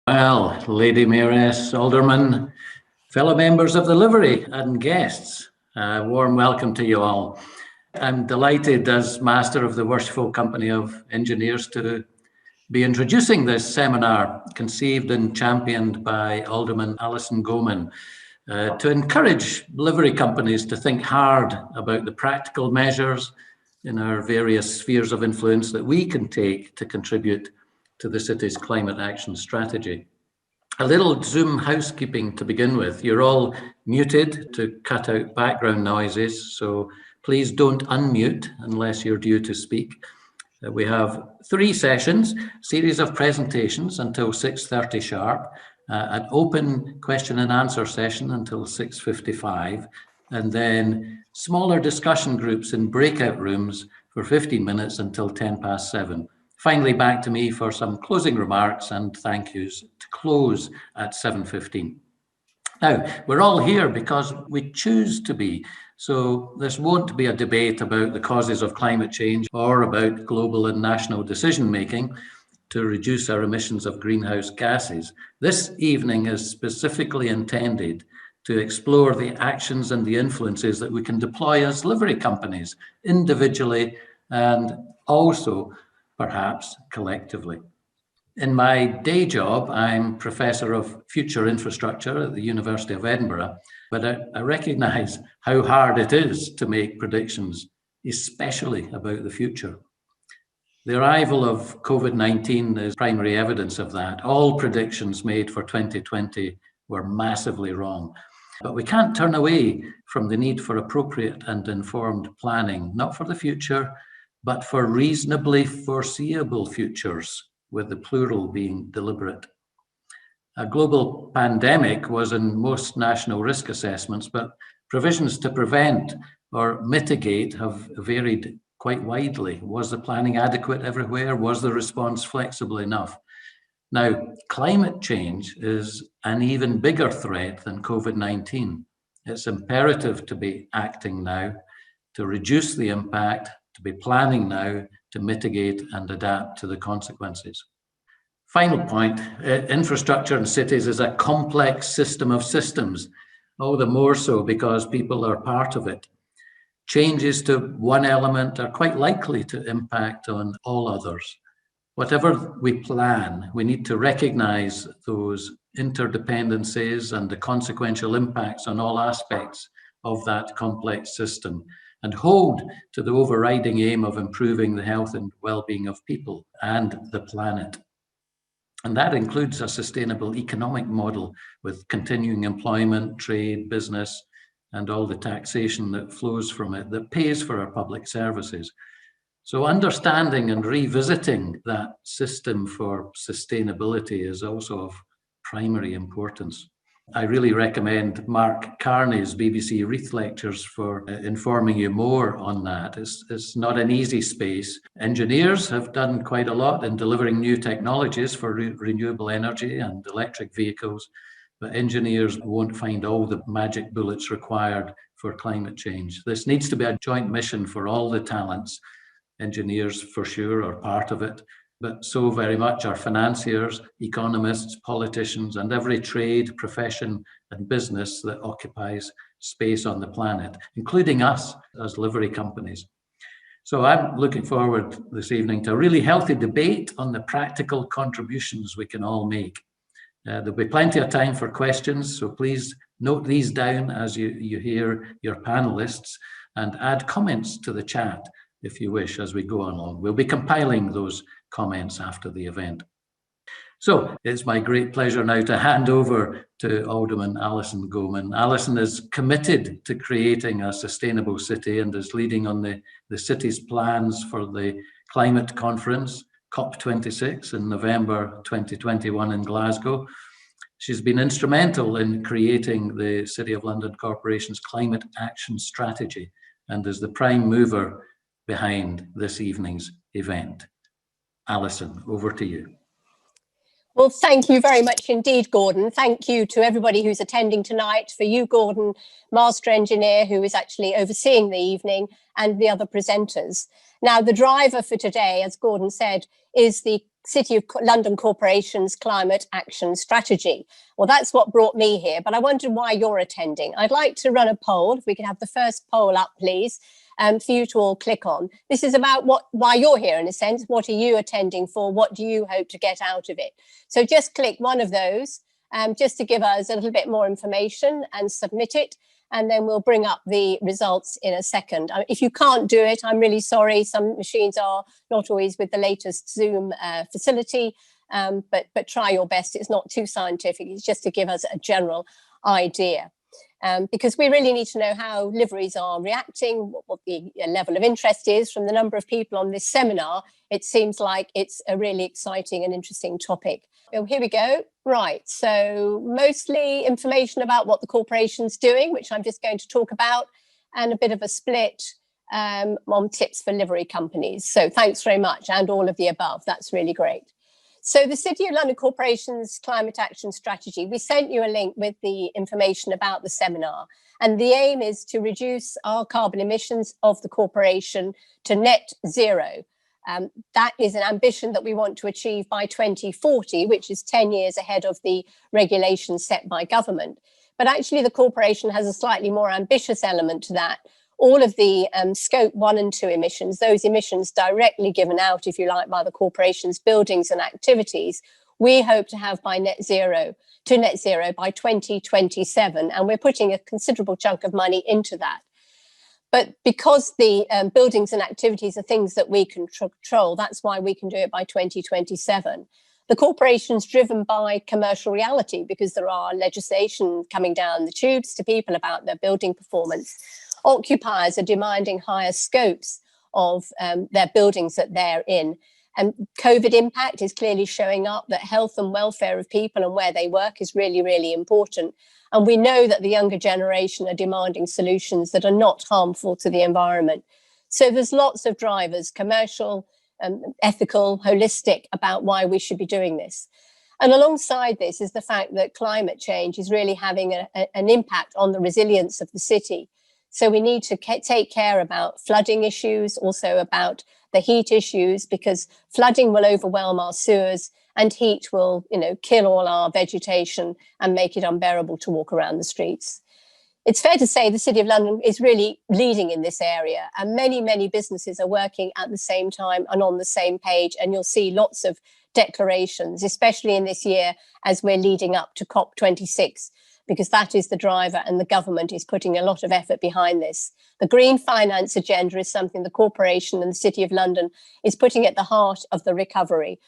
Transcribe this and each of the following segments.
Well, Lady Mayoress, Alderman, fellow members of the Livery and guests, a warm welcome to you all. I'm delighted as Master of the Worshipful Company of Engineers to be introducing this seminar conceived and championed by Alderman Alison Gowman to encourage livery companies to think hard about the practical measures in our various spheres of influence that we can take to contribute to the city's climate action strategy. A little Zoom housekeeping to begin with. You're all muted to cut out background noises, so please don't unmute unless you're due to speak. We have 3 sessions, series of presentations until 6:30 sharp, an open question and answer session until 6:55, and then smaller discussion groups in breakout rooms for 15 minutes until 7:10. Finally, back to me for some closing remarks and thank yous to close at 7:15. Now, we're all here because we choose to be. So this won't be a debate about the causes of climate change or about global and national decision-making to reduce our emissions of greenhouse gases. This evening is specifically intended to explore the actions and the influences that we can deploy as livery companies, individually and also perhaps collectively. In my day job, I'm Professor of Future Infrastructure at the University of Edinburgh, but I recognise how hard it is to make predictions, especially about the future. The arrival of COVID-19 is primary evidence of that. All predictions made for 2020 were massively wrong. But we can't turn away from the need for appropriate and informed planning, not for the future, but for reasonably foreseeable futures, with the plural being deliberate. A global pandemic was in most national risk assessments, but provisions to prevent or mitigate have varied quite widely. Was the planning adequate everywhere? Was the response flexible enough? Now, climate change is an even bigger threat than COVID-19. It's imperative to be acting now, to reduce the impact, to be planning now, to mitigate and adapt to the consequences. Final point, infrastructure in cities is a complex system of systems, all the more so because people are part of it. Changes to one element are quite likely to impact on all others. Whatever we plan, we need to recognize those interdependencies and the consequential impacts on all aspects of that complex system, and hold to the overriding aim of improving the health and well-being of people and the planet. And that includes a sustainable economic model with continuing employment, trade, business, and all the taxation that flows from it that pays for our public services. So understanding and revisiting that system for sustainability is also of primary importance. I really recommend Mark Carney's BBC Reith lectures for informing you more on that. It's not an easy space. Engineers have done quite a lot in delivering new technologies for renewable energy and electric vehicles, but engineers won't find all the magic bullets required for climate change. This needs to be a joint mission for all the talents. Engineers for sure are part of it, but so very much are financiers, economists, politicians, and every trade, profession, and business that occupies space on the planet, including us as livery companies. So I'm looking forward this evening to a really healthy debate on the practical contributions we can all make. There'll be plenty of time for questions, so please note these down as you hear your panelists and add comments to the chat if you wish as we go along. We'll be compiling those comments after the event. So it's my great pleasure now to hand over to Alderman Alison Gowman. Alison is committed to creating a sustainable city and is leading on the city's plans for the climate conference, COP26 in November 2021 in Glasgow. She's been instrumental in creating the City of London Corporation's climate action strategy and is the prime mover behind this evening's event. Alison, over to you. Well, thank you very much indeed, Gordon. Thank you to everybody who's attending tonight, for you, Gordon, Master Engineer, who is actually overseeing the evening, and the other presenters. Now, the driver for today, as Gordon said, is the City of London Corporation's Climate Action Strategy. Well, that's what brought me here, but I wondered why you're attending. I'd like to run a poll. If we could have the first poll up, please, for you to all click on. This is about why you're here, in a sense. What are you attending for? What do you hope to get out of it? So just click one of those, just to give us a little bit more information, and submit it. And then we'll bring up the results in a second. If you can't do it, I'm really sorry. Some machines are not always with the latest Zoom facility, but try your best. It's not too scientific. It's just to give us a general idea. Because we really need to know how liveries are reacting, what the level of interest is. From the number of people on this seminar, it seems like it's a really exciting and interesting topic. Oh, here we go. Right, so mostly information about what the corporation's doing, which I'm just going to talk about, and a bit of a split on tips for livery companies. So thanks very much, and all of the above. That's really great. So the City of London Corporation's Climate Action Strategy, we sent you a link with the information about the seminar. And the aim is to reduce our carbon emissions of the corporation to net zero. That is an ambition that we want to achieve by 2040, which is 10 years ahead of the regulations set by government. But actually, the corporation has a slightly more ambitious element to that. All of the scope 1 and 2 emissions, those emissions directly given out, if you like, by the corporation's buildings and activities, we hope to have by net zero by 2027. And we're putting a considerable chunk of money into that. But because the buildings and activities are things that we can control, that's why we can do it by 2027. The corporation's driven by commercial reality, because there are legislation coming down the tubes to people about their building performance. Occupiers are demanding higher scopes of their buildings that they're in. And COVID impact is clearly showing up, that health and welfare of people and where they work is really, really important. And we know that the younger generation are demanding solutions that are not harmful to the environment. So there's lots of drivers, commercial, ethical, holistic, about why we should be doing this. And alongside this is the fact that climate change is really having an impact on the resilience of the city. So we need to take care about flooding issues, also about the heat issues, because flooding will overwhelm our sewers and heat will, kill all our vegetation and make it unbearable to walk around the streets. It's fair to say the City of London is really leading in this area, and many, many businesses are working at the same time and on the same page. And you'll see lots of declarations, especially in this year as we're leading up to COP26, because that is the driver, and the government is putting a lot of effort behind this. The green finance agenda is something the corporation and the City of London is putting at the heart of the recovery,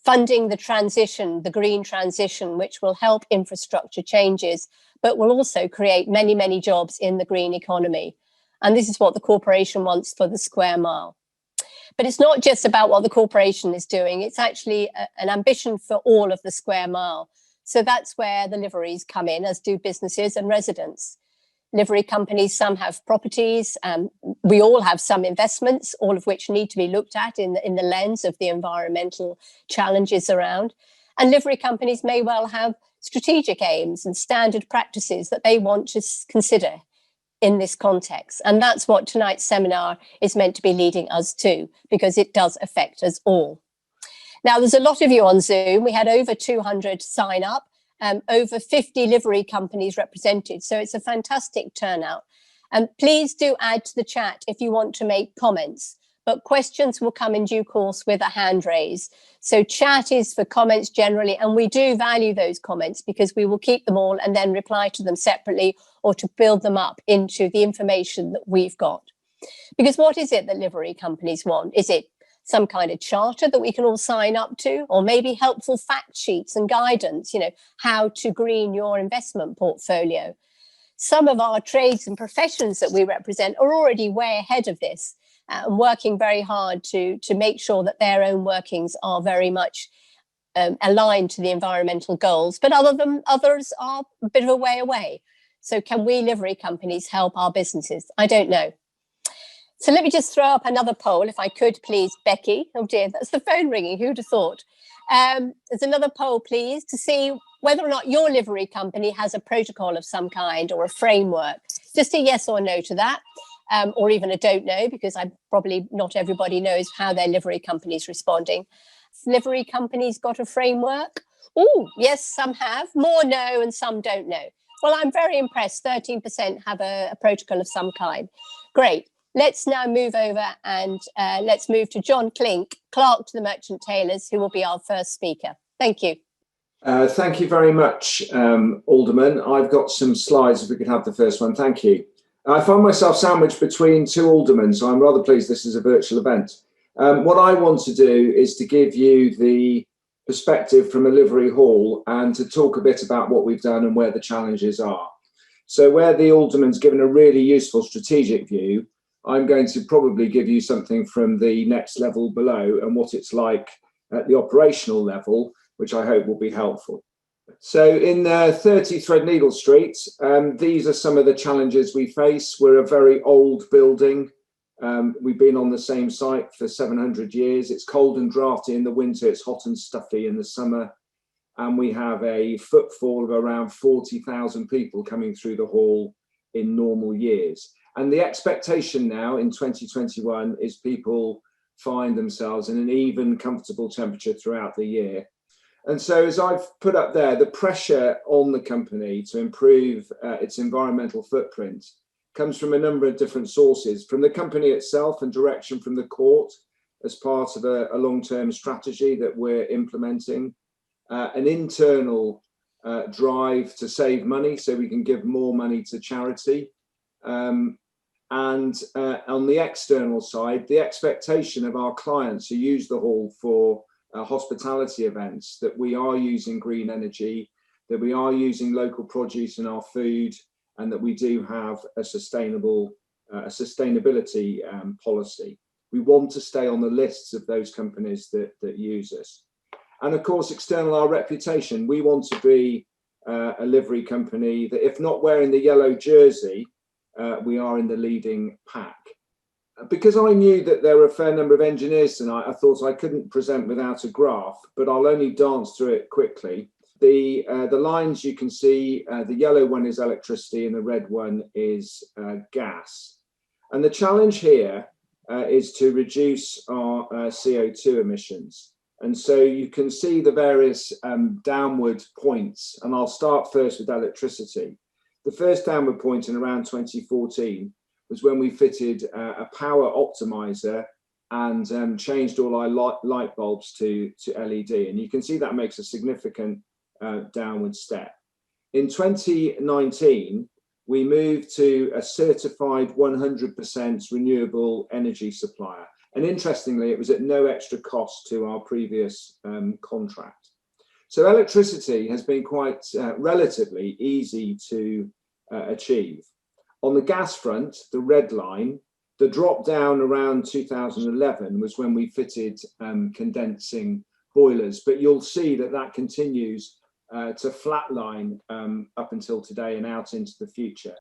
funding the transition, the green transition, which will help infrastructure changes, but will also create many, many jobs in the green economy. And this is what the corporation wants for the square mile. But it's not just about what the corporation is doing. It's actually an ambition for all of the square mile. So that's where the liveries come in, as do businesses and residents. Livery companies, some have properties. We all have some investments, all of which need to be looked at in the lens of the environmental challenges around. And livery companies may well have strategic aims and standard practices that they want to consider in this context. And that's what tonight's seminar is meant to be leading us to, because it does affect us all. Now, there's a lot of you on Zoom. We had over 200 sign up, over 50 livery companies represented. So it's a fantastic turnout. And please do add to the chat if you want to make comments, but questions will come in due course with a hand raise. So chat is for comments generally, and we do value those comments because we will keep them all and then reply to them separately, or to build them up into the information that we've got. Because what is it that livery companies want? Is it some kind of charter that we can all sign up to, or maybe helpful fact sheets and guidance, how to green your investment portfolio? Some of our trades and professions that we represent are already way ahead of this and working very hard to make sure that their own workings are very much aligned to the environmental goals, but others are a bit of a way away. So can we livery companies help our businesses? I don't know. So let me just throw up another poll, if I could, please, Becky. Oh dear, that's the phone ringing. Who'd have thought? There's another poll, please, to see whether or not your livery company has a protocol of some kind or a framework. Just a yes or no to that, or even a don't know, because probably not everybody knows how their livery company is responding. livery companies got a framework? Oh, yes, some have. More know and some don't know. Well, I'm very impressed. 13% have a protocol of some kind. Great. Let's now move over and let's move to John Clink, clerk to the Merchant Tailors, who will be our first speaker. Thank you. Thank you very much, Alderman. I've got some slides, if we could have the first one. Thank you. I find myself sandwiched between two aldermen, so I'm rather pleased this is a virtual event. What I want to do is to give you the perspective from a livery hall and to talk a bit about what we've done and where the challenges are. So where the alderman's given a really useful strategic view, I'm going to probably give you something from the next level below and what it's like at the operational level, which I hope will be helpful. So in 30 Threadneedle Street, these are some of the challenges we face. We're a very old building. We've been on the same site for 700 years. It's cold and drafty in the winter. It's hot and stuffy in the summer. And we have a footfall of around 40,000 people coming through the hall in normal years. And the expectation now in 2021 is people find themselves in an even, comfortable temperature throughout the year. And so, as I've put up there, the pressure on the company to improve its environmental footprint comes from a number of different sources, from the company itself and direction from the court as part of a long-term strategy that we're implementing, an internal drive to save money so we can give more money to charity, and on the external side, the expectation of our clients who use the hall for hospitality events that we are using green energy, that we are using local produce in our food, and that we do have a sustainability policy. We want to stay on the lists of those companies that use us. And of course, external, our reputation. We want to be a livery company that, if not wearing the yellow jersey, we are in the leading pack. Because I knew that there were a fair number of engineers tonight, I thought I couldn't present without a graph, but I'll only dance through it quickly. The lines you can see, the yellow one is electricity and the red one is gas. And the challenge here is to reduce our CO2 emissions. And so you can see the various downward points, and I'll start first with electricity. The first downward point in around 2014 was when we fitted a power optimizer and changed all our light bulbs to LED. And you can see that makes a significant downward step. In 2019, we moved to a certified 100% renewable energy supplier. And interestingly, it was at no extra cost to our previous contract. So electricity has been quite relatively easy to achieve. On the gas front, the red line, the drop down around 2011 was when we fitted condensing boilers, but you'll see that that continues to flatline up until today and out into the future.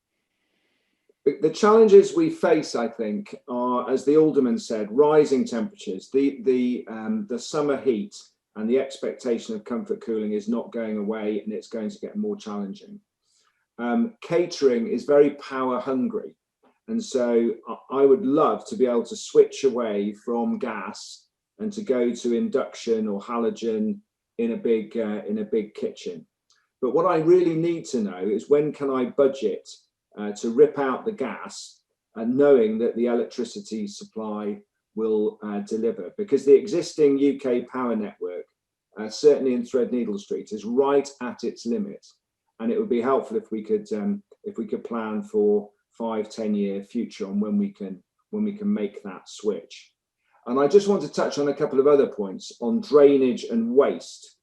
The challenges we face, I think, are, as the Alderman said, rising temperatures. The summer heat and the expectation of comfort cooling is not going away, and it's going to get more challenging. Catering is very power hungry, and so I would love to be able to switch away from gas and to go to induction or halogen in a big kitchen. But what I really need to know is, when can I budget to rip out the gas, and knowing that the electricity supply will deliver, because the existing UK power network, certainly in Threadneedle Street, is right at its limit. And it would be helpful if we could plan for 5-10 year future on when we can make that switch. And I just want to touch on a couple of other points on drainage and waste.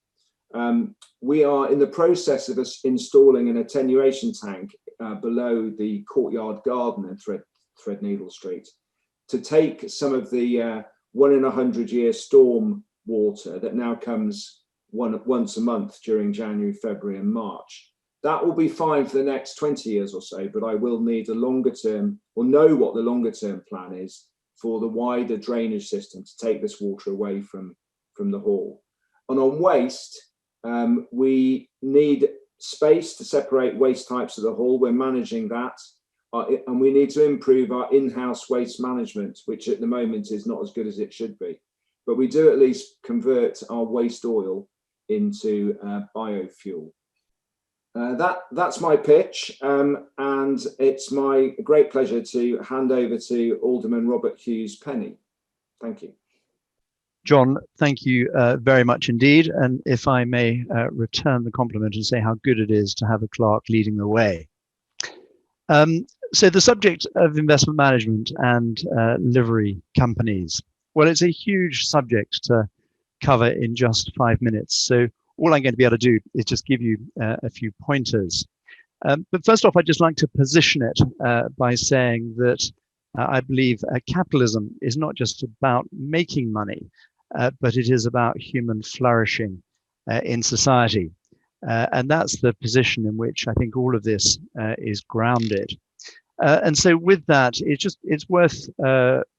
We are in the process of installing an attenuation tank below the courtyard garden at Threadneedle Street to take some of the 1 in 100 year storm water that now comes once a month during January, February and March. That will be fine for the next 20 years or so, but I will need a longer term, or know what the longer term plan is for the wider drainage system to take this water away from the hall. And on waste, we need space to separate waste types of the hall. We're managing that. And we need to improve our in-house waste management, which at the moment is not as good as it should be. but we do at least convert our waste oil into biofuel. That's my pitch, and it's my great pleasure to hand over to Alderman Robert Hughes Penny. Thank you. John, thank you very much indeed. And if I may return the compliment and say how good it is to have a clerk leading the way. So the subject of investment management and livery companies, well, it's a huge subject to cover in just 5 minutes. So all I'm going to be able to do is just give you a few pointers. But first off, I'd just like to position it by saying that I believe capitalism is not just about making money, but it is about human flourishing in society. And that's the position in which I think all of this is grounded. And so with that, it's worth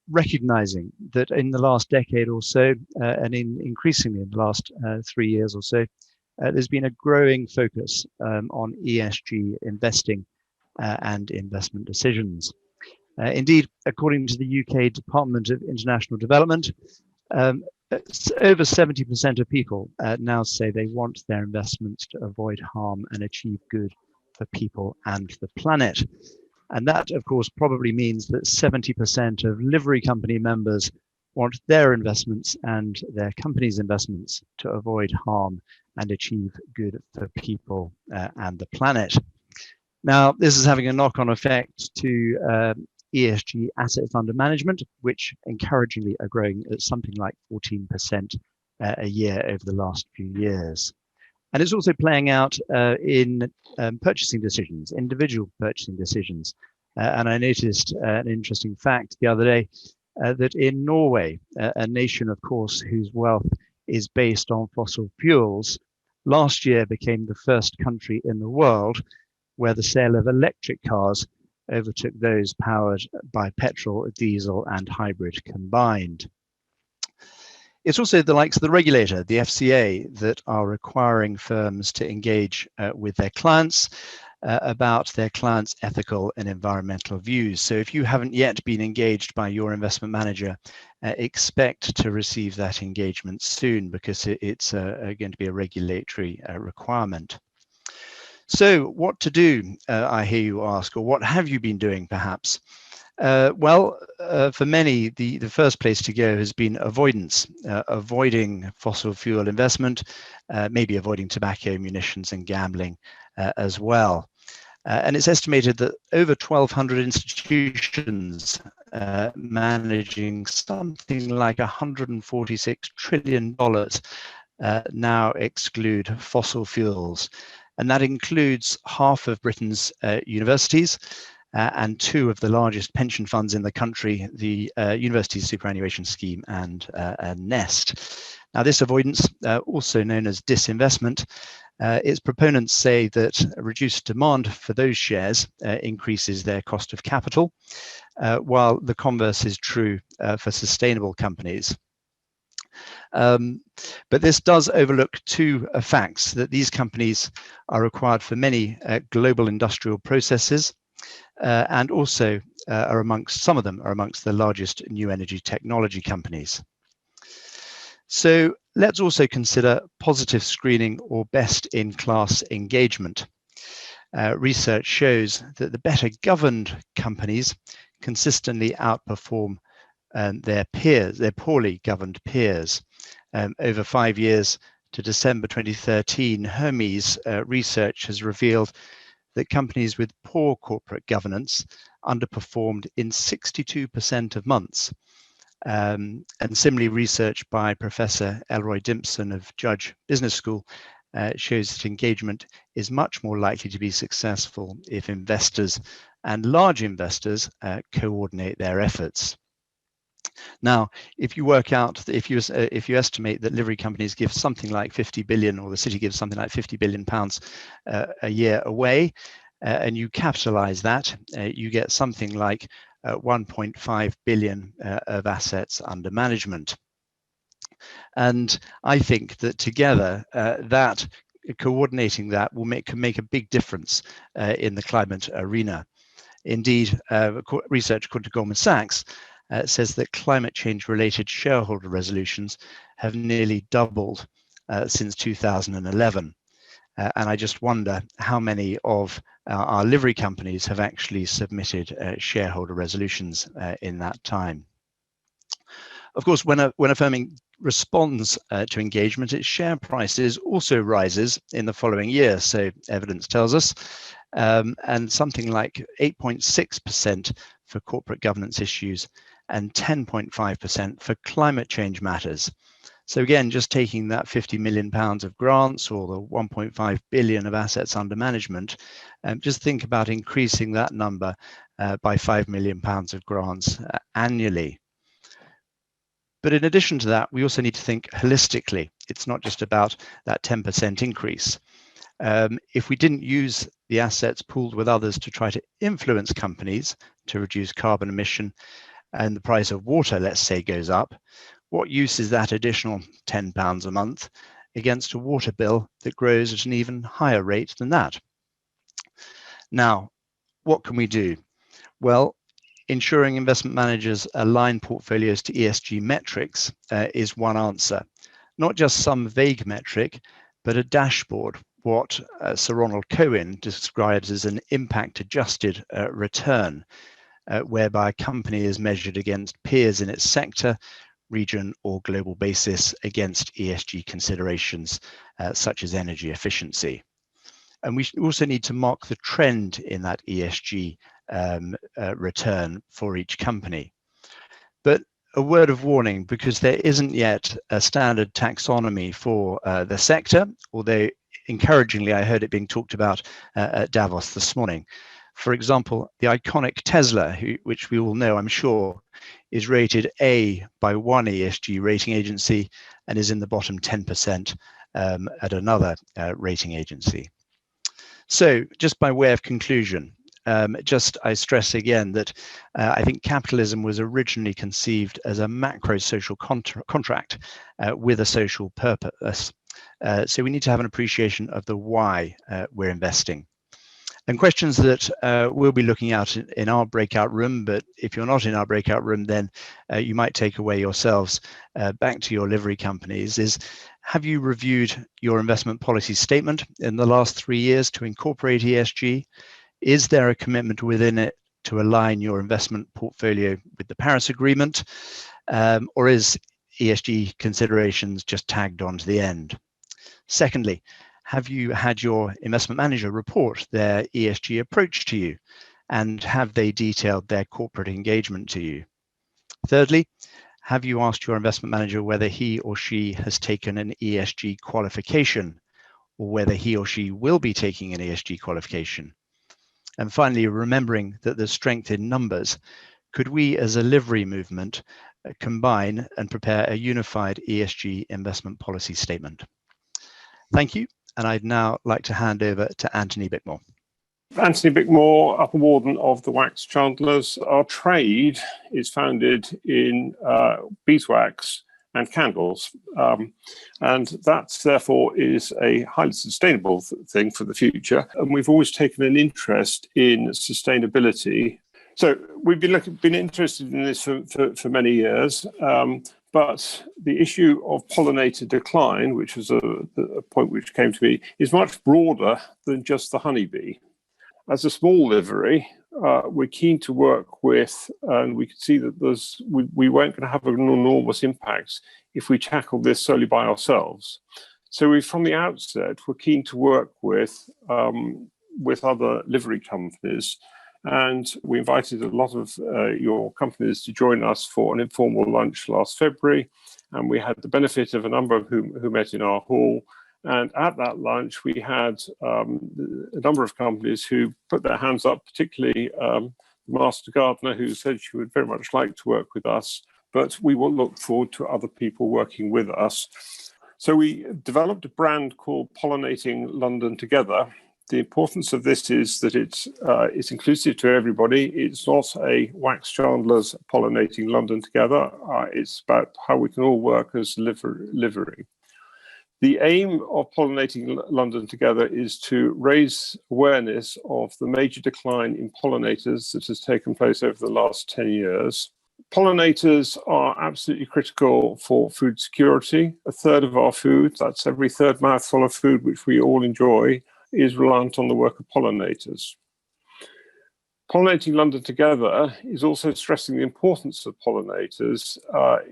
recognizing that in the last decade or so, and increasingly in the last 3 years or so, there's been a growing focus on ESG investing and investment decisions. Indeed, according to the UK Department of International Development, over 70% of people now say they want their investments to avoid harm and achieve good for people and the planet. And that, of course, probably means that 70% of livery company members want their investments and their company's investments to avoid harm and achieve good for people and the planet. Now, this is having a knock-on effect to ESG assets under management, which encouragingly are growing at something like 14% a year over the last few years. And it's also playing out in purchasing decisions, individual purchasing decisions. And I noticed an interesting fact the other day that in Norway, a nation, of course, whose wealth is based on fossil fuels, last year became the first country in the world where the sale of electric cars overtook those powered by petrol, diesel, and hybrid combined. It's also the likes of the regulator, the FCA, that are requiring firms to engage with their clients about their clients' ethical and environmental views. So if you haven't yet been engaged by your investment manager, expect to receive that engagement soon, because it's going to be a regulatory requirement. So what to do, I hear you ask, or what have you been doing perhaps? Well, for many, the first place to go has been avoidance, avoiding fossil fuel investment, maybe avoiding tobacco, munitions, and gambling as well. And it's estimated that over 1,200 institutions managing something like $146 trillion now exclude fossil fuels. And that includes half of Britain's universities and 2 of the largest pension funds in the country, the University Superannuation Scheme and Nest. Now, this avoidance, also known as disinvestment, its proponents say that reduced demand for those shares increases their cost of capital, while the converse is true for sustainable companies. But this does overlook 2 facts: that these companies are required for many global industrial processes, and also some of them are amongst the largest new energy technology companies. So let's also consider positive screening or best-in-class engagement. Research shows that the better governed companies consistently outperform their peers, their poorly governed peers. Over 5 years to December 2013, Hermes research has revealed that companies with poor corporate governance underperformed in 62% of months. And similarly, research by Professor Elroy Dimpson of Judge Business School shows that engagement is much more likely to be successful if investors and large investors coordinate their efforts. Now, if you work out, if you estimate that livery companies give something like 50 billion, or the city gives something like 50 billion pounds a year away, and you capitalize that, you get something like 1.5 billion of assets under management. And I think that together, coordinating that can make a big difference in the climate arena. Indeed, research according to Goldman Sachs says that climate change related shareholder resolutions have nearly doubled since 2011. And I just wonder how many of our livery companies have actually submitted shareholder resolutions in that time. Of course, when a firm responds to engagement, its share prices also rises in the following year, so evidence tells us, and something like 8.6% for corporate governance issues and 10.5% for climate change matters. So again, just taking that £50 million of grants or the 1.5 billion of assets under management, just think about increasing that number by £5 million of grants annually. But in addition to that, we also need to think holistically. It's not just about that 10% increase. If we didn't use the assets pooled with others to try to influence companies to reduce carbon emission and the price of water, let's say, goes up, what use is that additional £10 a month against a water bill that grows at an even higher rate than that? Now, what can we do? Well, ensuring investment managers align portfolios to ESG metrics is one answer. Not just some vague metric, but a dashboard, what Sir Ronald Cohen describes as an impact-adjusted return, whereby a company is measured against peers in its sector, region, or global basis against ESG considerations, such as energy efficiency. And we also need to mark the trend in that ESG return for each company. But a word of warning, because there isn't yet a standard taxonomy for the sector, although encouragingly I heard it being talked about at Davos this morning. For example, the iconic Tesla, which we all know, I'm sure, is rated A by one ESG rating agency and is in the bottom 10% at another rating agency. So just by way of conclusion, I stress again that I think capitalism was originally conceived as a macro social contract with a social purpose. So we need to have an appreciation of the why we're investing. And questions that we'll be looking at in our breakout room, but if you're not in our breakout room, then you might take away yourselves back to your livery companies is, have you reviewed your investment policy statement in the last 3 years to incorporate ESG? Is there a commitment within it to align your investment portfolio with the Paris Agreement? Or is ESG considerations just tagged on to the end? Secondly, have you had your investment manager report their ESG approach to you? And have they detailed their corporate engagement to you? Thirdly, have you asked your investment manager whether he or she has taken an ESG qualification or whether he or she will be taking an ESG qualification? And finally, remembering that there's strength in numbers, could we as a livery movement combine and prepare a unified ESG investment policy statement? Thank you. And I'd now like to hand over to Anthony Bickmore. Anthony Bickmore, Upper Warden of the Wax Chandlers. Our trade is founded in beeswax and candles. And that, therefore, is a highly sustainable thing for the future. And we've always taken an interest in sustainability. So we've been interested in this for many years. But the issue of pollinator decline, which was a point which came to me, is much broader than just the honeybee. As a small livery, we're keen to work with, and we could see that we weren't going to have an enormous impact if we tackled this solely by ourselves. So from the outset, we're keen to work with other livery companies. And we invited a lot of your companies to join us for an informal lunch last February. And we had the benefit of a number of who met in our hall. And at that lunch, we had a number of companies who put their hands up, particularly the Master Gardener, who said she would very much like to work with us. But we will look forward to other people working with us. So we developed a brand called Pollinating London Together. The importance of this is that it's inclusive to everybody. It's not a wax chandlers pollinating London together. It's about how we can all work as livery. The aim of Pollinating London Together is to raise awareness of the major decline in pollinators that has taken place over the last 10 years. Pollinators are absolutely critical for food security. A third of our food, that's every third mouthful of food which we all enjoy, is reliant on the work of pollinators. Pollinating London Together is also stressing the importance of pollinators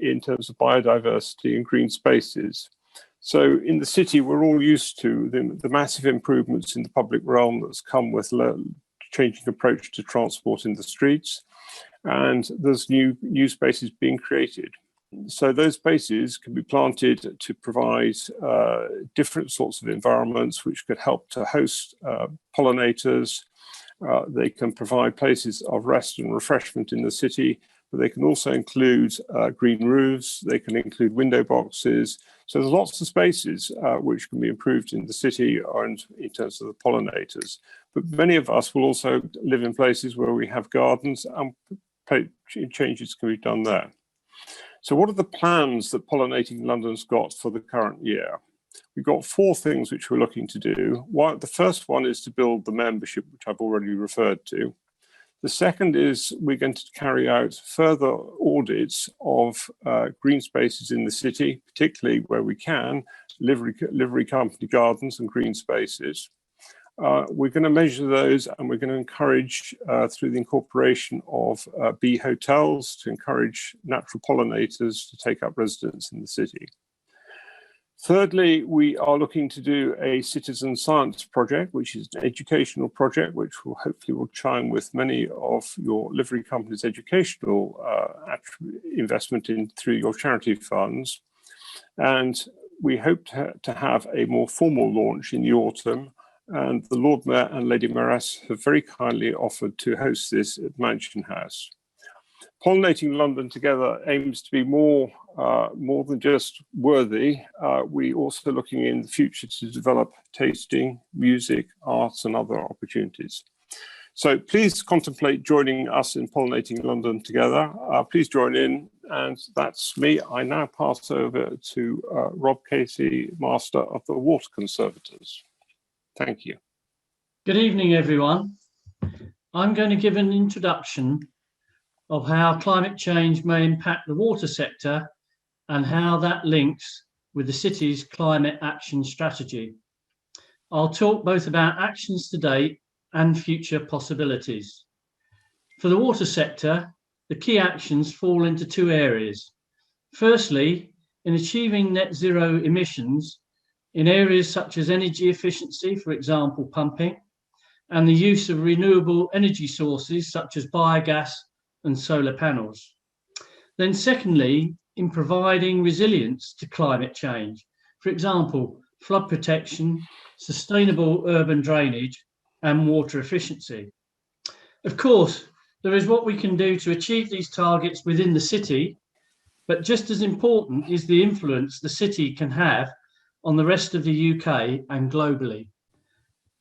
in terms of biodiversity and green spaces. So in the city, we're all used to the massive improvements in the public realm that's come with changing approach to transport in the streets, and there's new spaces being created. So those spaces can be planted to provide different sorts of environments which could help to host pollinators. They can provide places of rest and refreshment in the city, but they can also include green roofs, they can include window boxes. So there's lots of spaces which can be improved in the city and in terms of the pollinators. But many of us will also live in places where we have gardens, and changes can be done there. So what are the plans that Pollinating London's got for the current year? We've got 4 things which we're looking to do. The first one is to build the membership, which I've already referred to. The second is we're going to carry out further audits of green spaces in the city, particularly where we can, livery company gardens and green spaces. We're going to measure those, and we're going to encourage, through the incorporation of bee hotels, to encourage natural pollinators to take up residence in the city. Thirdly, we are looking to do a citizen science project, which is an educational project, which will hopefully chime with many of your livery companies' educational investment through your charity funds. And we hope to have a more formal launch in the autumn. And the Lord Mayor and Lady Mayoress have very kindly offered to host this at Mansion House. Pollinating London Together aims to be more than just worthy. We're also looking in the future to develop tasting, music, arts, and other opportunities. So please contemplate joining us in Pollinating London Together. Please join in, and that's me. I now pass over to Rob Casey, Master of the Water Conservators. Thank you. Good evening, everyone. I'm going to give an introduction of how climate change may impact the water sector and how that links with the city's climate action strategy. I'll talk both about actions to date and future possibilities. For the water sector, the key actions fall into 2 areas. Firstly, in achieving net zero emissions in areas such as energy efficiency, for example, pumping, and the use of renewable energy sources such as biogas and solar panels. Then secondly, in providing resilience to climate change, for example, flood protection, sustainable urban drainage, and water efficiency. Of course, there is what we can do to achieve these targets within the city, but just as important is the influence the city can have on the rest of the UK and globally.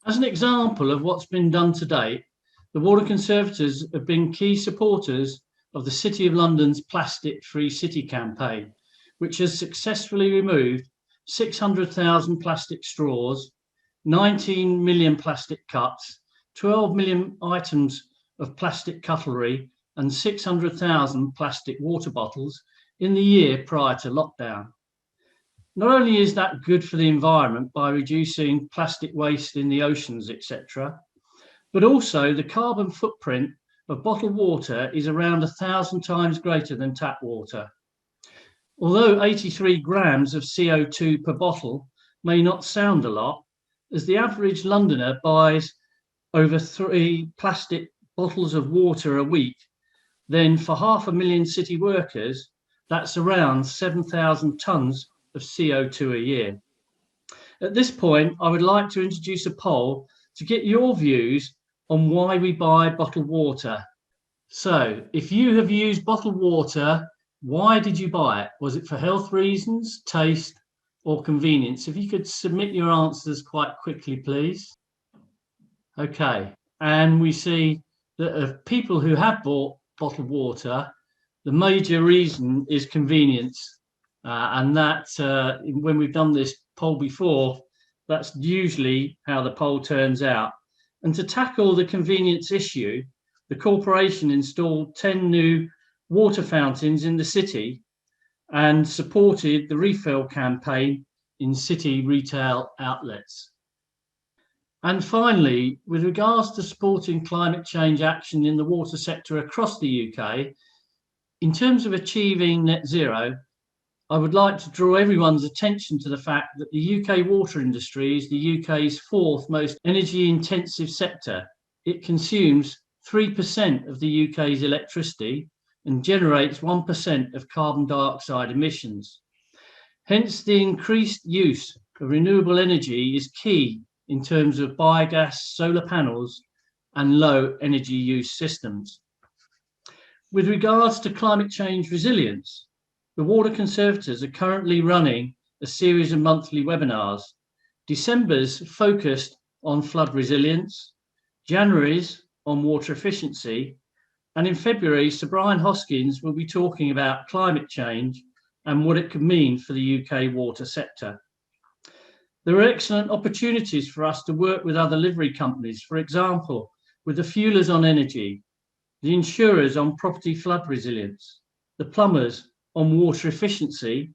As an example of what's been done to date, the Water Conservators have been key supporters of the City of London's Plastic Free City campaign, which has successfully removed 600,000 plastic straws, 19 million plastic cups, 12 million items of plastic cutlery, and 600,000 plastic water bottles in the year prior to lockdown. Not only is that good for the environment by reducing plastic waste in the oceans, etc., but also the carbon footprint of bottled water is around 1,000 times greater than tap water. Although 83 grams of CO2 per bottle may not sound a lot, as the average Londoner buys over 3 plastic bottles of water a week, then for 500,000 city workers, that's around 7,000 tonnes of CO2 a year. At this point, I would like to introduce a poll to get your views on why we buy bottled water. So, if you have used bottled water, why did you buy it? Was it for health reasons, taste, or convenience? If you could submit your answers quite quickly, please. Okay, and we see that of people who have bought bottled water, the major reason is convenience. And that, when we've done this poll before, that's usually how the poll turns out. And to tackle the convenience issue, the corporation installed 10 new water fountains in the city and supported the refill campaign in city retail outlets. And finally, with regards to supporting climate change action in the water sector across the UK, in terms of achieving net zero, I would like to draw everyone's attention to the fact that the UK water industry is the UK's fourth most energy intensive sector. It consumes 3% of the UK's electricity and generates 1% of carbon dioxide emissions. Hence, the increased use of renewable energy is key in terms of biogas, solar panels, and low energy use systems. With regards to climate change resilience, the Water Conservators are currently running a series of monthly webinars. December's focused on flood resilience, January's on water efficiency, and in February, Sir Brian Hoskins will be talking about climate change and what it could mean for the UK water sector. There are excellent opportunities for us to work with other livery companies, for example, with the fuelers on energy, the insurers on property flood resilience, the plumbers on water efficiency,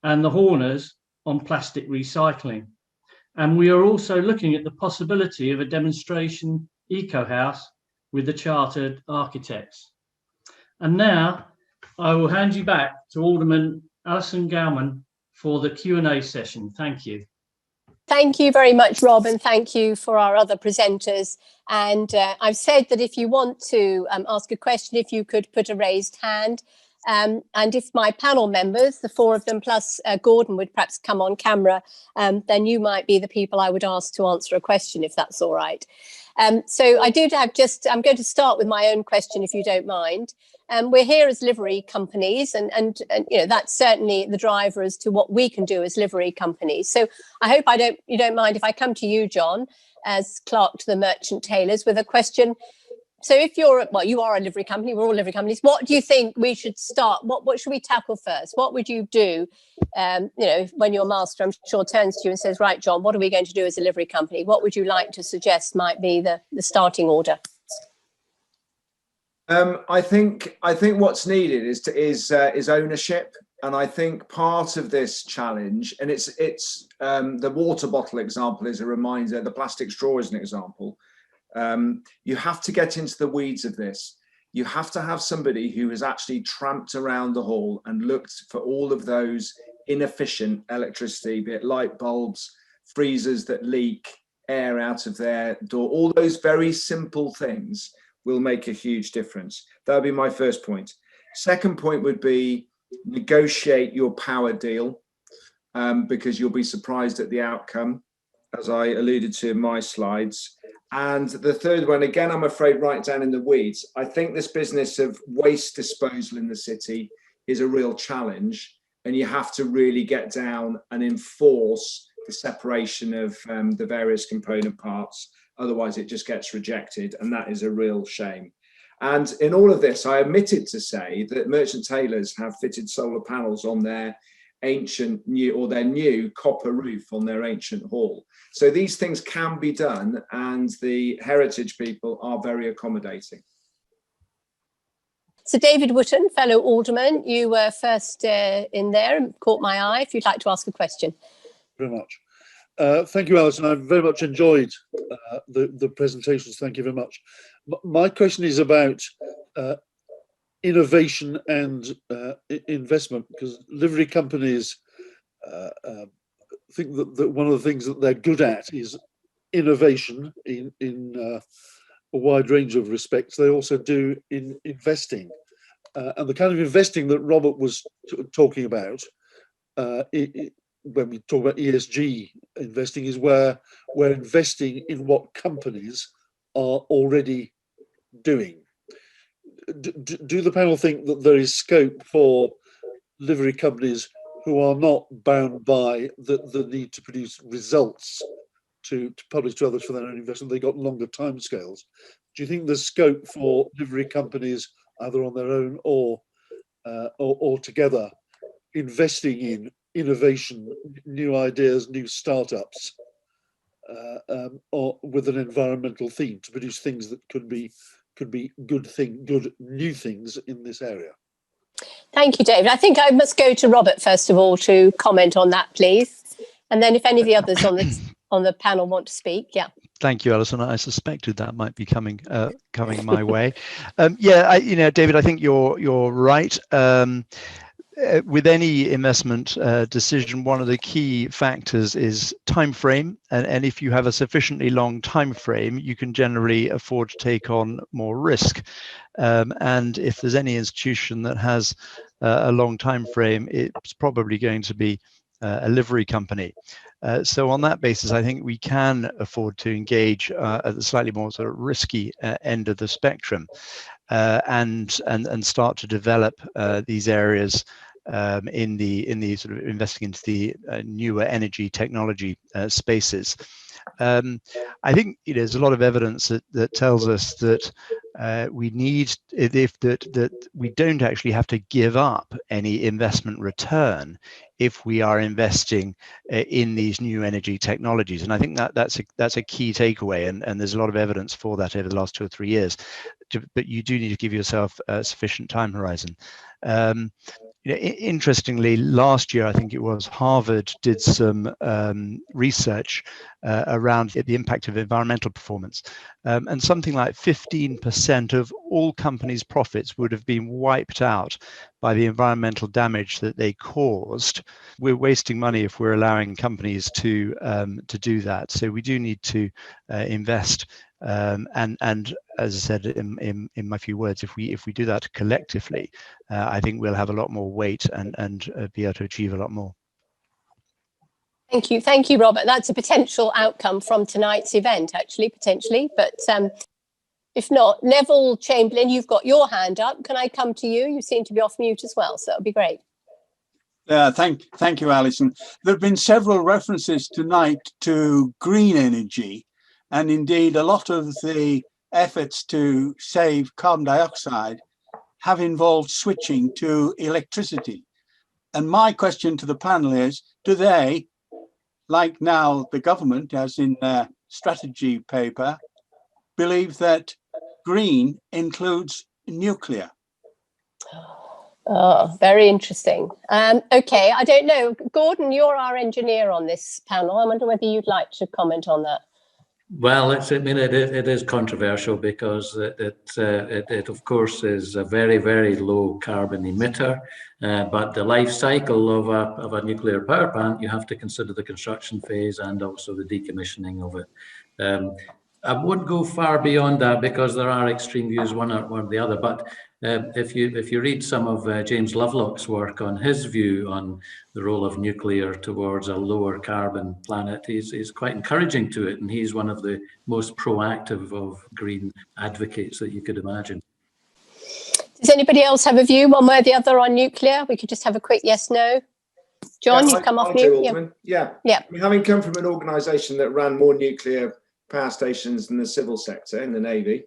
and the Horners on plastic recycling. And we are also looking at the possibility of a demonstration eco house with the chartered architects. And now I will hand you back to Alderman Alison Gowman for the Q&A session. Thank you. Thank you very much, Rob, and thank you for our other presenters. And I've said that if you want to ask a question, if you could put a raised hand, and if my panel members, the four of them plus Gordon, would perhaps come on camera, then you might be the people I would ask to answer a question, if that's all right. So I do have I'm going to start with my own question, if you don't mind. We're here as livery companies, and you know, that's certainly the driver as to what we can do as livery companies. So I hope you don't mind if I come to you, John, as clerk to the merchant tailors, with a question. So if you are a livery company, we're all livery companies. What do you think we should start? What should we tackle first? What would you do? You know, when your master, I'm sure, turns to you and says, right, John, what are we going to do as a livery company? What would you like to suggest might be the starting order? I think what's needed is ownership, and I think part of this challenge, and it's the water bottle example is a reminder. The plastic straw is an example. You have to get into the weeds of this. You have to have somebody who has actually tramped around the hall and looked for all of those inefficient electricity, be it light bulbs, freezers that leak air out of their door. All those very simple things will make a huge difference. That would be my first point. Second point would be negotiate your power deal, because you'll be surprised at the outcome, as I alluded to in my slides. And the third one, again, I'm afraid right down in the weeds. I think this business of waste disposal in the city is a real challenge, and you have to really get down and enforce the separation of the various component parts. Otherwise, it just gets rejected, and that is a real shame. And in all of this, I omitted to say that merchant tailors have fitted solar panels on their new copper roof on their ancient hall. So these things can be done, and the heritage people are very accommodating. So David Wootton, fellow alderman, you were first in there and caught my eye. If you'd like to ask a question. Very much. Thank you, Alison. I've very much enjoyed the presentations. Thank you very much. My question is about innovation and investment, because livery companies think that one of the things that they're good at is innovation in a wide range of respects. They also do in investing, and the kind of investing that Robert was talking about when we talk about ESG investing is where we're investing in what companies are already doing. Do the panel think that there is scope for livery companies who are not bound by the need to produce results to publish to others for their own investment? They got longer timescales. Do you think there's scope for livery companies, either on their own or together, investing in innovation, new ideas, new startups, or with an environmental theme to produce things that could be good new things in this area? Thank you, David. I think I must go to Robert first of all to comment on that, please. And then if any of the others on the panel want to speak, yeah. Thank you, Alison. I suspected that might be coming my way. David, I think you're right. With any investment decision, one of the key factors is time frame, and if you have a sufficiently long time frame, you can generally afford to take on more risk. And if there's any institution that has a long time frame, it's probably going to be a livery company. So on that basis, I think we can afford to engage at the slightly more sort of risky end of the spectrum, and start to develop these areas in the sort of investing into the newer energy technology spaces. I think there's a lot of evidence that tells us that we need, that we don't actually have to give up any investment return if we are investing in these new energy technologies. And I think that's a key takeaway, and there's a lot of evidence for that over the last 2 or 3 years. But you do need to give yourself a sufficient time horizon. Interestingly, last year, I think it was, Harvard did some research around the impact of environmental performance. And something like 15% of all companies' profits would have been wiped out by the environmental damage that they caused. We're wasting money if we're allowing companies to do that. So we do need to invest. And as I said in my few words, if we do that collectively, I think we'll have a lot more weight and be able to achieve a lot more. Thank you, Robert. That's a potential outcome from tonight's event, actually, potentially. But if not, Neville Chamberlain, you've got your hand up. Can I come to you? You seem to be off mute as well, so that would be great. Thank you, Alison. There have been several references tonight to green energy, and indeed a lot of the efforts to save carbon dioxide have involved switching to electricity. And my question to the panel is, do they, like now the government, as in their strategy paper, believe that green includes nuclear? Oh, very interesting. Okay, I don't know. Gordon, you're our engineer on this panel. I wonder whether you'd like to comment on that. Well, it is controversial because it of course is a very, very low carbon emitter, but the life cycle of a nuclear power plant, you have to consider the construction phase and also the decommissioning of it. I wouldn't go far beyond that because there are extreme views, one or the other. But if you read some of James Lovelock's work on his view on the role of nuclear towards a lower carbon planet, he's quite encouraging to it, and he's one of the most proactive of green advocates that you could imagine. Does anybody else have a view one way or the other on nuclear? We could just have a quick yes/no. John, you've come off mute. Yeah. I mean, having come from an organisation that ran more nuclear power stations than the civil sector in the Navy,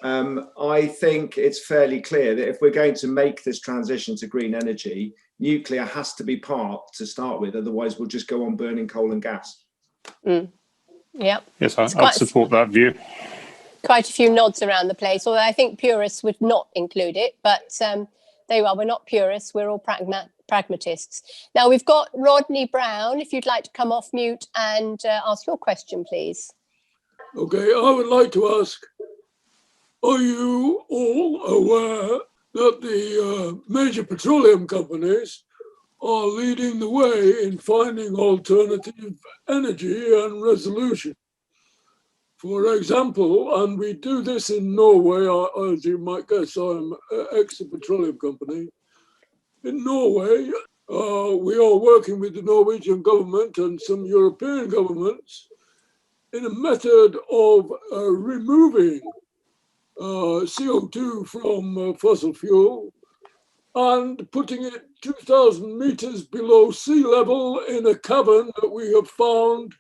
I think it's fairly clear that if we're going to make this transition to green energy, nuclear has to be part to start with. Otherwise, we'll just go on burning coal and gas. Yeah. Yes, I'd support that view. Quite a few nods around the place, although I think purists would not include it. But there you are. We're not purists. We're all pragmatists. Now, we've got Rodney Brown. If you'd like to come off mute and ask your question, please. Okay, I would like to ask, are you all aware that the major petroleum companies are leading the way in finding alternative energy and resolution? For example, and we do this in Norway, as you might guess, I'm ex-petroleum company. In Norway, we are working with the Norwegian government and some European governments in a method of removing CO2 from fossil fuel and putting it 2,000 meters below sea level in a cavern that we have found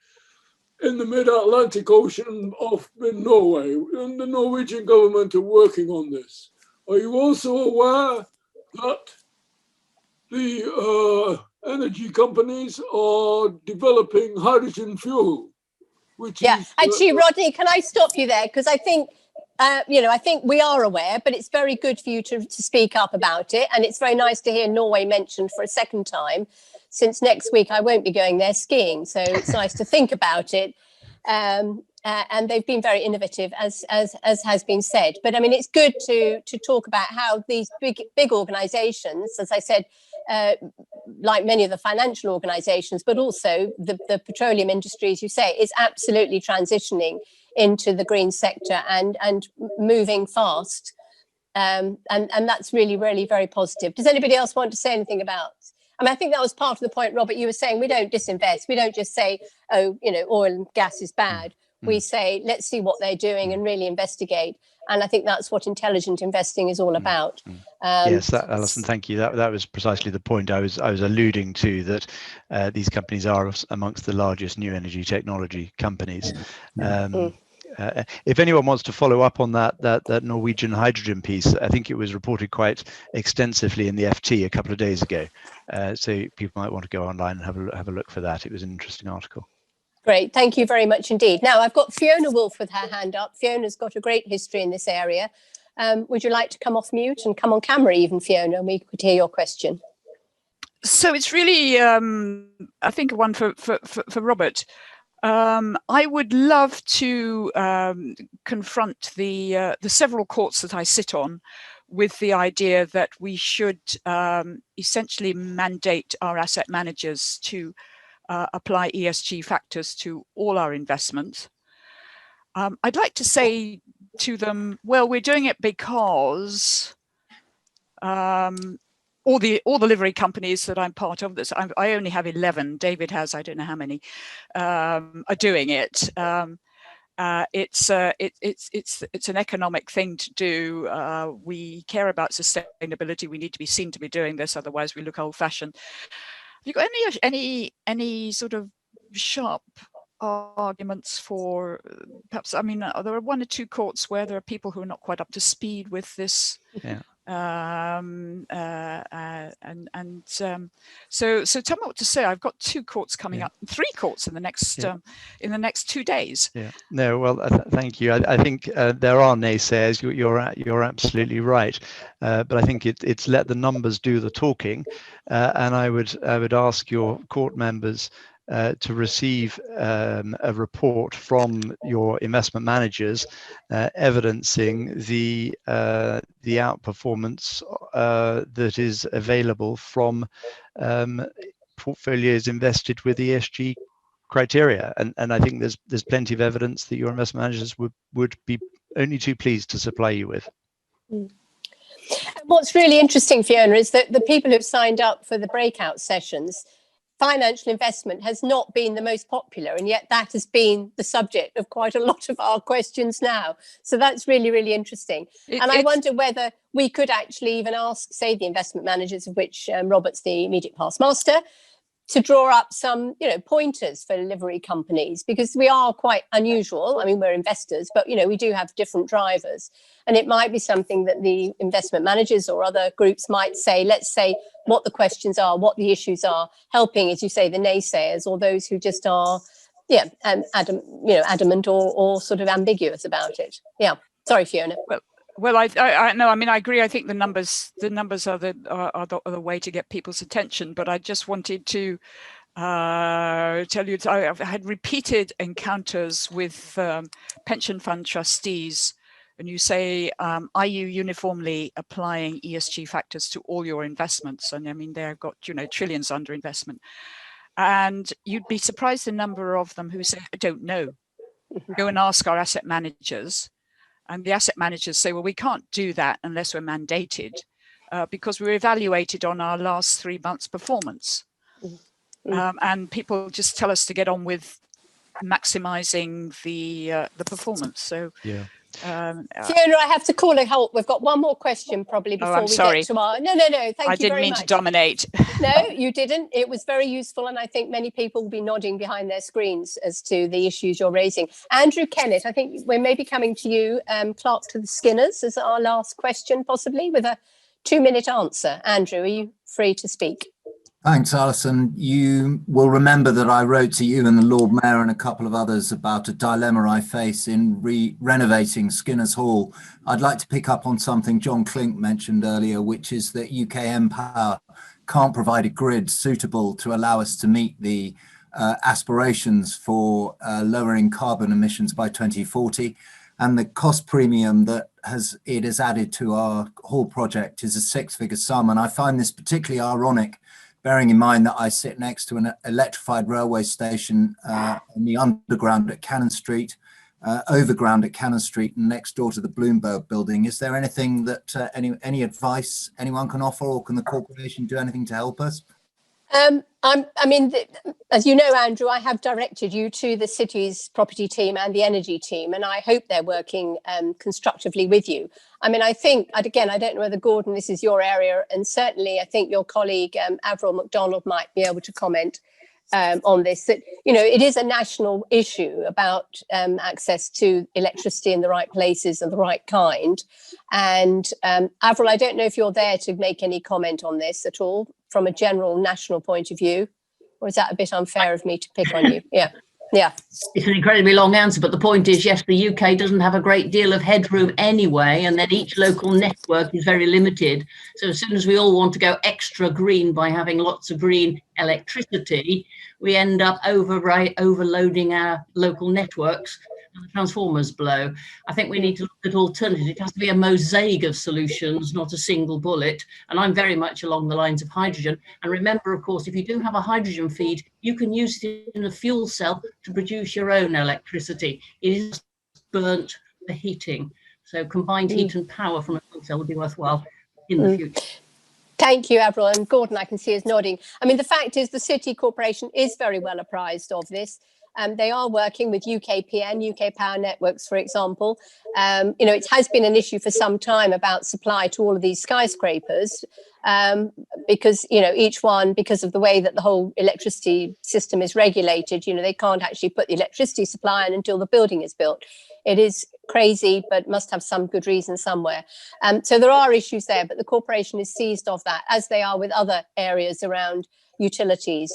in the mid-Atlantic Ocean off in Norway. And the Norwegian government are working on this. Are you also aware that the energy companies are developing hydrogen fuel? Actually, Rodney, can I stop you there? Because I think I think we are aware, but it's very good for you to speak up about it. And it's very nice to hear Norway mentioned for a second time, since next week I won't be going there skiing. So it's nice to think about it. And they've been very innovative, as has been said. But I mean, it's good to talk about how these big organisations, as I said, like many of the financial organisations, but also the petroleum industry, as you say, is absolutely transitioning into the green sector and moving fast. And that's really, really very positive. Does anybody else want to say anything about? I mean, I think that was part of the point, Robert, you were saying we don't disinvest. We don't just say, oh, oil and gas is bad. We say, let's see what they're doing and really investigate. And I think that's what intelligent investing is all about. Yes, Alison, thank you. That was precisely the point I was alluding to, that these companies are amongst the largest new energy technology companies. If anyone wants to follow up on that Norwegian hydrogen piece, I think it was reported quite extensively in the FT a couple of days ago. So people might want to go online and have a look for that. It was an interesting article. Great, thank you very much indeed. Now I've got Fiona Wolf with her hand up. Fiona's got a great history in this area. Would you like to come off mute and come on camera even, Fiona, and we could hear your question? So it's really, I think, one for Robert. I would love to confront the several courts that I sit on with the idea that we should essentially mandate our asset managers to apply ESG factors to all our investments. I'd like to say to them, well, we're doing it because all the livery companies that I'm part of, I only have 11, David has, I don't know how many, are doing it. It's an economic thing to do. We care about sustainability. We need to be seen to be doing this, otherwise we look old-fashioned. Have you got any sort of sharp arguments for, perhaps, I mean, there are one or two courts where there are people who are not quite up to speed with this. Yeah. So tell me what to say. I've got two courts coming up, three courts in the next 2 days. Yeah. No. Well, thank you. I think there are naysayers. You're absolutely right. But I think it's let the numbers do the talking. And I would ask your court members to receive a report from your investment managers evidencing the outperformance that is available from portfolios invested with ESG criteria, and I think there's plenty of evidence that your investment managers would be only too pleased to supply you with. What's really interesting, Fiona, is that the people who've signed up for the breakout sessions, financial investment has not been the most popular, and yet that has been the subject of quite a lot of our questions now. So that's really, really interesting. I wonder whether we could actually even ask, say, the investment managers, of which Robert's the immediate past master, to draw up some, pointers for livery companies, because we are quite unusual. I mean, we're investors, but, we do have different drivers. And it might be something that the investment managers or other groups might say, let's say what the questions are, what the issues are, helping, as you say, the naysayers or those who just are, adamant or sort of ambiguous about it. Yeah. Sorry, Fiona. Well, I know. I mean, I agree. I think the numbers are the way to get people's attention. But I just wanted to tell you, I've had repeated encounters with pension fund trustees, and you say, are you uniformly applying ESG factors to all your investments? And I mean, they've got trillions under investment, and you'd be surprised the number of them who say, I don't know. Go and ask our asset managers. And the asset managers say, well, we can't do that unless we're mandated because we're evaluated on our last 3 months' performance. And people just tell us to get on with maximizing the performance. So, yeah. Fiona, I have to call a halt. We've got one more question probably before we get to our... No, thank you very much. I didn't mean to dominate. No, you didn't. It was very useful, and I think many people will be nodding behind their screens as to the issues you're raising. Andrew Kennett, I think we're maybe coming to you, Clerk to the Skinners, as our last question, possibly, with a 2-minute answer. Andrew, are you free to speak? Thanks, Alison. You will remember that I wrote to you and the Lord Mayor and a couple of others about a dilemma I face in renovating Skinner's Hall. I'd like to pick up on something John Clink mentioned earlier, which is that UK Power can't provide a grid suitable to allow us to meet the aspirations for lowering carbon emissions by 2040. And the cost premium that it has added to our Hall project is a six-figure sum. And I find this particularly ironic, bearing in mind that I sit next to an electrified railway station in the underground at Cannon Street, overground at Cannon Street, and next door to the Bloomberg building. Is there anything that any advice anyone can offer, or can the corporation do anything to help us? As you know, Andrew, I have directed you to the city's property team and the energy team, and I hope they're working constructively with you. I think, again, I don't know whether, Gordon, this is your area, and certainly I think your colleague, Avril MacDonald, might be able to comment on this, that, it is a national issue about access to electricity in the right places and the right kind. And Avril, I don't know if you're there to make any comment on this at all from a general national point of view, or is that a bit unfair of me to pick on you? Yeah. It's an incredibly long answer, but the point is, yes, the UK doesn't have a great deal of headroom anyway, and then each local network is very limited. So as soon as we all want to go extra green by having lots of green electricity, we end up overloading our local networks and the transformers blow. I think we need to look at alternatives. It has to be a mosaic of solutions, not a single bullet. And I'm very much along the lines of hydrogen. And remember, of course, if you do have a hydrogen feed, you can use it in a fuel cell to produce your own electricity. It is burnt for heating. So combined heat and power from a fuel cell would be worthwhile in the future. Thank you, Avril. And Gordon, I can see is nodding. The fact is the City Corporation is very well apprised of this. They are working with UKPN, UK Power Networks, for example. It has been an issue for some time about supply to all of these skyscrapers because, each one, because of the way that the whole electricity system is regulated, they can't actually put the electricity supply in until the building is built. It is crazy, but must have some good reason somewhere. So there are issues there, but the corporation is seized of that, as they are with other areas around utilities.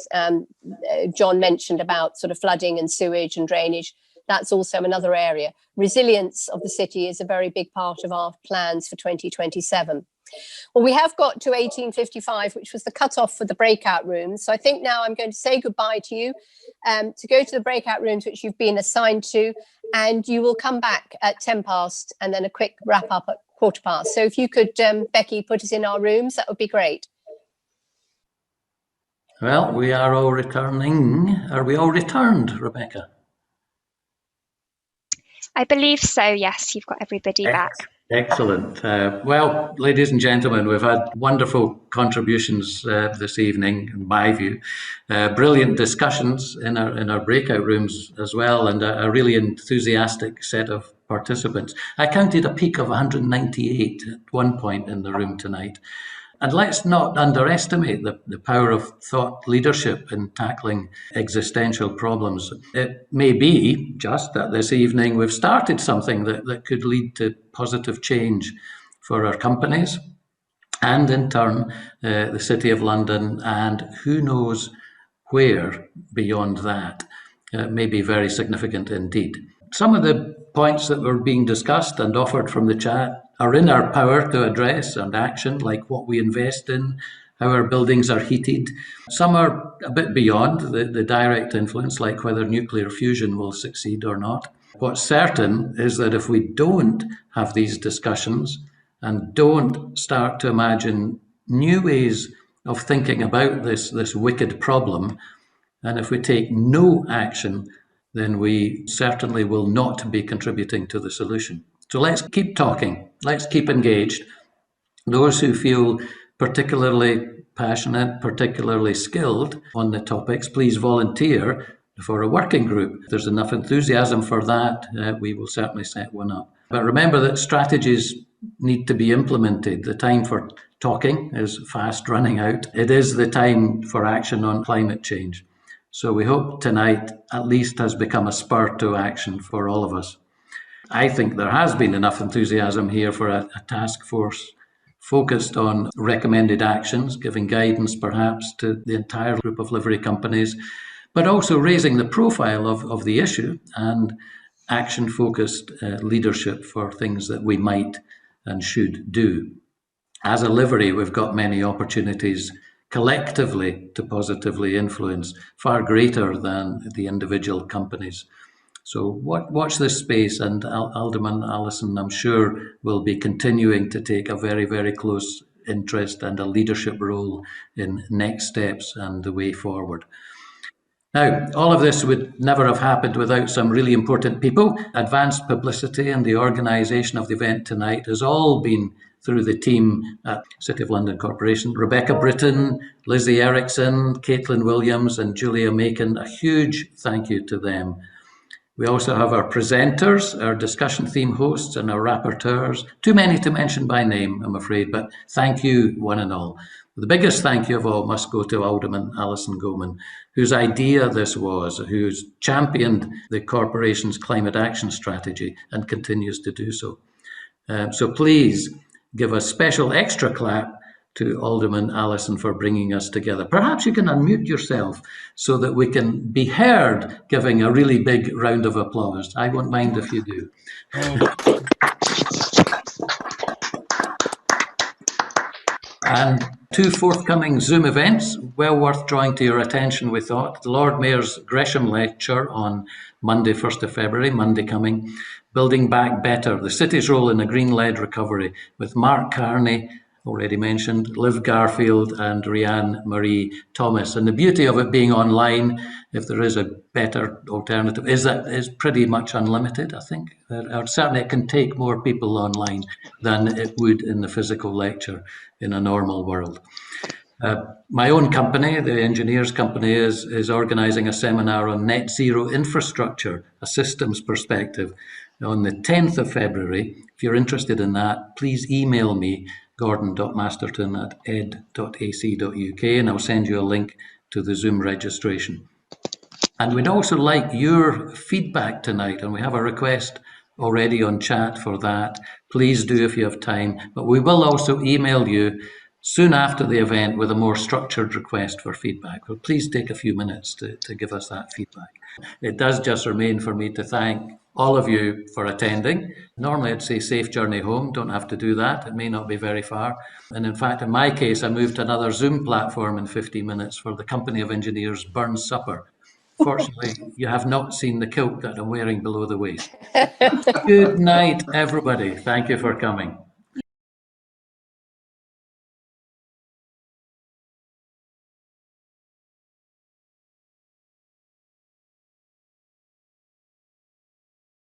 John mentioned about sort of flooding and sewage and drainage. That's also another area. Resilience of the city is a very big part of our plans for 2027. Well, we have got to 18:55, which was the cutoff for the breakout rooms. So I think now I'm going to say goodbye to you, to go to the breakout rooms which you've been assigned to, and you will come back at 10 past and then a quick wrap up at 15:15. So if you could, Becky, put us in our rooms, that would be great. Well, we are all returning. Are we all returned, Rebecca? I believe so, yes. You've got everybody back. Excellent. Well, ladies and gentlemen, we've had wonderful contributions this evening, in my view. Brilliant discussions in our breakout rooms as well, and a really enthusiastic set of participants. I counted a peak of 198 at one point in the room tonight. And let's not underestimate the power of thought leadership in tackling existential problems. It may be just that this evening we've started something that could lead to positive change for our companies and in turn the City of London, and who knows where beyond that. It may be very significant indeed. Some of the points that were being discussed and offered from the chat are in our power to address and action, like what we invest in, how our buildings are heated. Some are a bit beyond the direct influence, like whether nuclear fusion will succeed or not. What's certain is that if we don't have these discussions and don't start to imagine new ways of thinking about this wicked problem, and if we take no action, then we certainly will not be contributing to the solution. So let's keep talking, let's keep engaged. Those who feel particularly passionate, particularly skilled on the topics, please volunteer for a working group. If there's enough enthusiasm for that, we will certainly set one up. But remember that strategies need to be implemented. The time for talking is fast running out. It is the time for action on climate change. So we hope tonight at least has become a spur to action for all of us. I think there has been enough enthusiasm here for a task force focused on recommended actions, giving guidance perhaps to the entire group of livery companies, but also raising the profile of the issue and action-focused leadership for things that we might and should do. As a livery, we've got many opportunities collectively to positively influence, far greater than the individual companies. So watch this space, and Alderman Alison, I'm sure, will be continuing to take a very, very close interest and a leadership role in next steps and the way forward. Now, all of this would never have happened without some really important people. Advanced publicity and the organisation of the event tonight has all been through the team at City of London Corporation. Rebecca Britton, Lizzie Erickson, Caitlin Williams and Julia Macon, a huge thank you to them. We also have our presenters, our discussion theme hosts and our rapporteurs. Too many to mention by name, I'm afraid, but thank you one and all. The biggest thank you of all must go to Alderman Alison Gowman, whose idea this was, who's championed the corporation's climate action strategy and continues to do so. So please give a special extra clap to Alderman Alison for bringing us together. Perhaps you can unmute yourself so that we can be heard giving a really big round of applause. I won't mind if you do. And two forthcoming Zoom events, well worth drawing to your attention, we thought. The Lord Mayor's Gresham Lecture on Monday, 1st of February, Monday coming, Building Back Better, the city's role in a green-led recovery, with Mark Carney, already mentioned, Liv Garfield and Rhianne Marie Thomas. And the beauty of it being online, if there is a better alternative, is that it's pretty much unlimited, I think. Or certainly it can take more people online than it would in the physical lecture in a normal world. My own company, the Engineers Company, is organising a seminar on net zero infrastructure, a systems perspective, on the 10th of February. If you're interested in that, please email me, gordon.masterton@ed.ac.uk, and I'll send you a link to the Zoom registration. And we'd also like your feedback tonight, and we have a request already on chat for that. Please do if you have time, but we will also email you soon after the event with a more structured request for feedback. Well, please take a few minutes to give us that feedback. It does just remain for me to thank all of you for attending. Normally I'd say safe journey home, don't have to do that, it may not be very far. And in fact, in my case, I moved to another Zoom platform in 15 minutes for the Company of Engineers Burn Supper. Fortunately, you have not seen the kilt that I'm wearing below the waist. Good night, everybody. Thank you for coming.